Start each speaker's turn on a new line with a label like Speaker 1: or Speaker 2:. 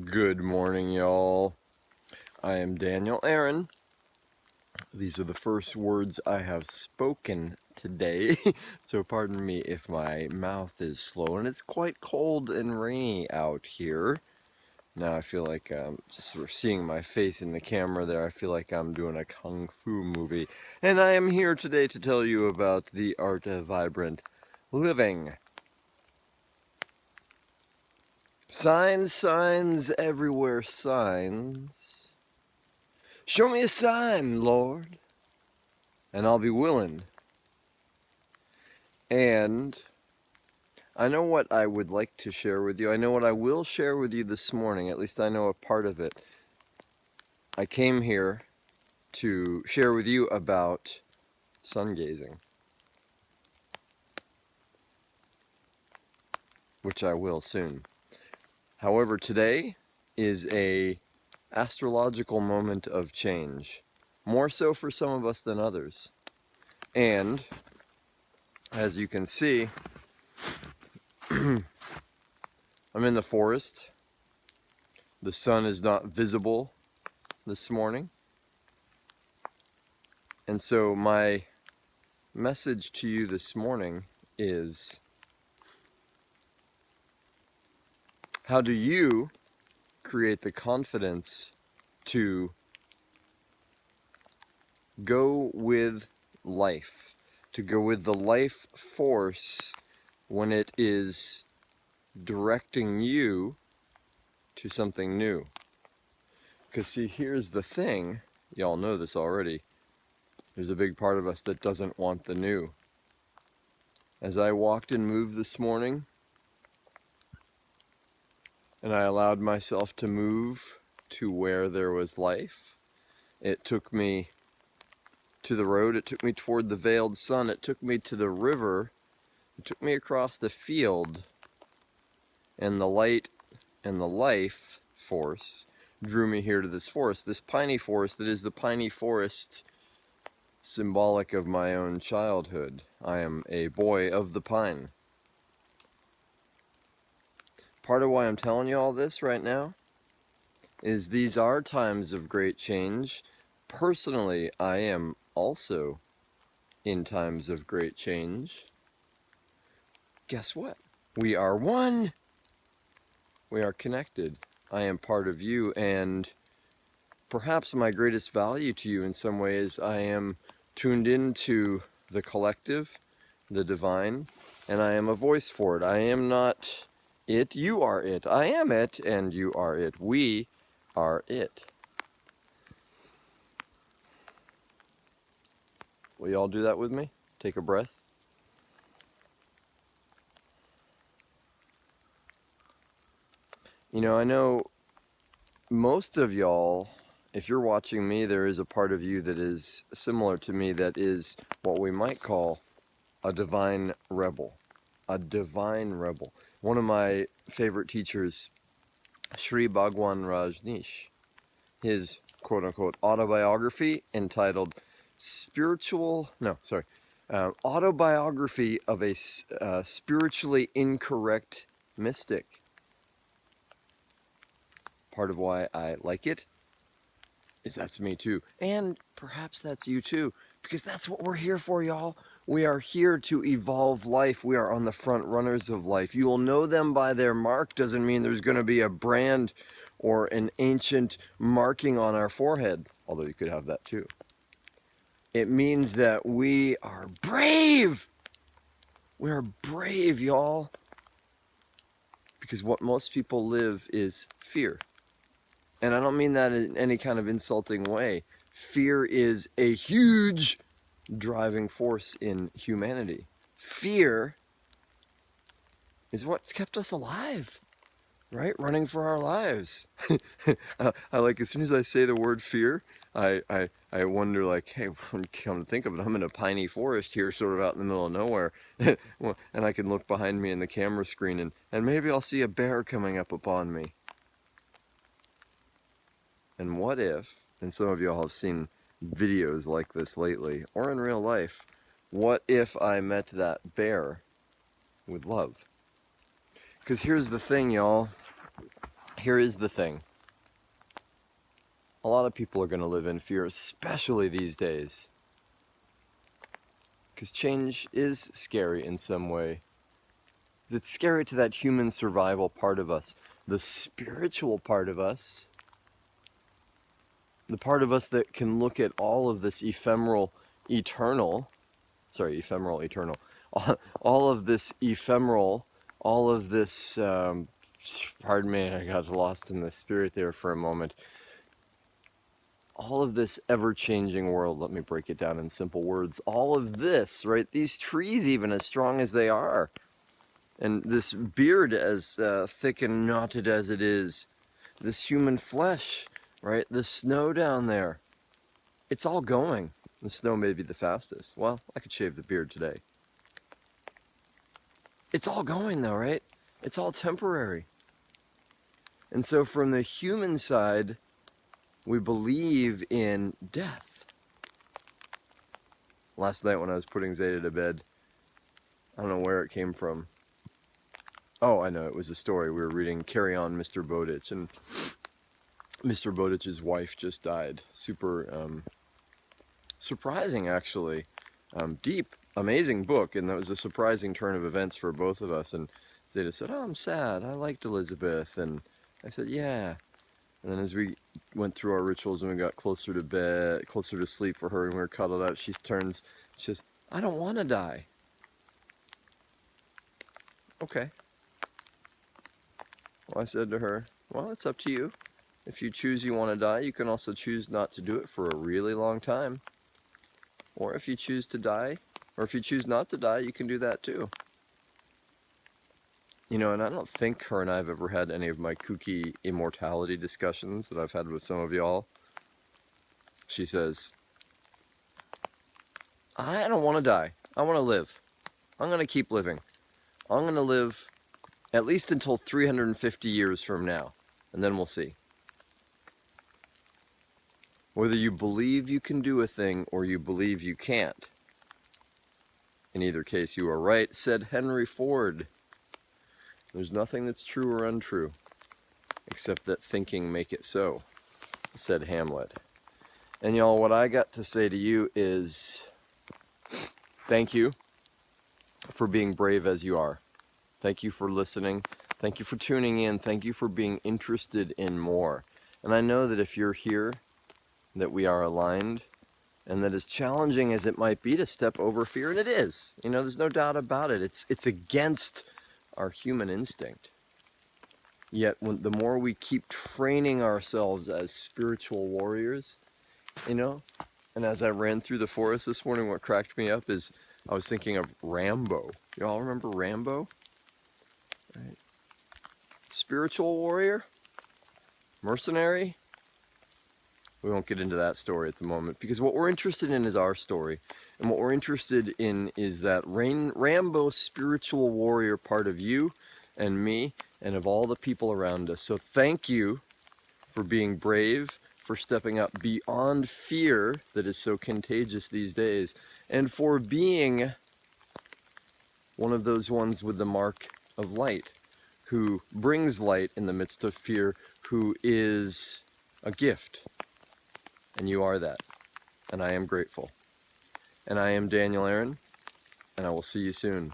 Speaker 1: Good morning, y'all. I am Daniel Aaron. These are the first words I have spoken today, so pardon me if my mouth is slow, and it's quite cold and rainy out here. Now I feel like just sort of seeing my face in the camera there, I feel like I'm doing a kung fu movie. And I am here today to tell you about the art of vibrant living. Signs, signs, everywhere signs. Show me a sign, Lord, and I'll be willing. And I know what I would like to share with you. I know what I will share with you this morning. At least I know a part of it. I came here to share with you about sun gazing, which I will soon. However, today is a astrological moment of change, more so for some of us than others. And as you can see, I'm in the forest. The sun is not visible this morning. And so my message to you this morning is, how do you create the confidence to go with life, to go with the life force when it is directing you to something new? Because see, here's the thing, y'all know this already, there's a big part of us that doesn't want the new. As I walked and moved this morning, and I allowed myself to move to where there was life, it took me to the road, it took me toward the veiled sun, it took me to the river, it took me across the field, and the light and the life force drew me here to this forest, this piney forest that is the piney forest symbolic of my own childhood. I am a boy of the pine. Part of why I'm telling you all this right now is these are times of great change. Personally, I am also in times of great change. Guess what? We are one. We are connected. I am part of you, and perhaps my greatest value to you in some ways, I am tuned into the collective, the divine, and I am a voice for it. I am not it, you are it. I am it, and you are it. We are it. Will you all do that with me? Take a breath. You know, I know most of y'all, if you're watching me, there is a part of you that is similar to me, that is what we might call a divine rebel. A divine rebel. One of my favorite teachers, Sri Bhagwan Rajneesh, his quote-unquote autobiography entitled Autobiography of a Spiritually Incorrect Mystic. Part of why I like it is that's me too. And perhaps that's you too. Because that's what we're here for, y'all. We are here to evolve life. We are on the front runners of life. You will know them by their mark. Doesn't mean there's going to be a brand or an ancient marking on our forehead. Although you could have that too. It means that we are brave. We are brave, y'all. Because what most people live is fear. And I don't mean that in any kind of insulting way. Fear is a huge driving force in humanity. Fear is what's kept us alive, right? Running for our lives. I like, as soon as I say the word fear, I wonder, like, hey, when you come to think of it, I'm in a piney forest here, sort of out in the middle of nowhere. And I can look behind me in the camera screen, and maybe I'll see a bear coming up upon me. And what if, and some of y'all have seen videos like this lately, or in real life, what if I met that bear with love? Because here's the thing, y'all. here is the thing. A lot of people are going to live in fear, especially these days. Because change is scary in some way. It's scary to that human survival part of us, the spiritual part of us, the part of us that can look at all of this ephemeral, eternal, all of this ephemeral, all of this, pardon me, I got lost in the spirit there for a moment. All of this ever-changing world, let me break it down in simple words. All of this, right? These trees, even as strong as they are, and this beard as thick and knotted as it is, this human flesh, right? The snow down there, it's all going. The snow may be the fastest. Well, I could shave the beard today. It's all going though, right? It's all temporary. And so from the human side, we believe in death. Last night when I was putting Zeta to bed, I don't know where it came from. Oh, I know, it was a story. We were reading Carry On, Mr. Bowditch, and Mr. Bowditch's wife just died. Super surprising, actually. Deep, amazing book, and that was a surprising turn of events for both of us. And Zeta said, "Oh, I'm sad. I liked Elizabeth." And I said, "Yeah." And then as we went through our rituals and we got closer to bed, closer to sleep for her, and we were cuddled up, she says, "I don't want to die." Okay. Well, I said to her, "Well, it's up to you. If you choose you want to die, you can also choose not to do it for a really long time. Or if you choose to die, or if you choose not to die, you can do that too." You know, and I don't think her and I have ever had any of my kooky immortality discussions that I've had with some of y'all. She says, "I don't want to die. I want to live. I'm going to keep living. I'm going to live at least until 350 years from now, and then we'll see." Whether you believe you can do a thing or you believe you can't, in either case you are right, said Henry Ford. There's nothing that's true or untrue, except that thinking make it so, said Hamlet. And y'all, what I got to say to you is thank you for being brave as you are. Thank you for listening. Thank you for tuning in. Thank you for being interested in more. And I know that if you're here, that we are aligned, and that as challenging as it might be to step over fear, and it is, you know, there's no doubt about it. It's against our human instinct. Yet the more we keep training ourselves as spiritual warriors, you know, and as I ran through the forest this morning, what cracked me up is I was thinking of Rambo. You all remember Rambo? Right. Spiritual warrior? Mercenary? We won't get into that story at the moment, because what we're interested in is our story. And what we're interested in is that Rambo spiritual warrior part of you and me and of all the people around us. So thank you for being brave, for stepping up beyond fear that is so contagious these days, and for being one of those ones with the mark of light, who brings light in the midst of fear, who is a gift. And you are that. And I am grateful. And I am Daniel Aaron, and I will see you soon.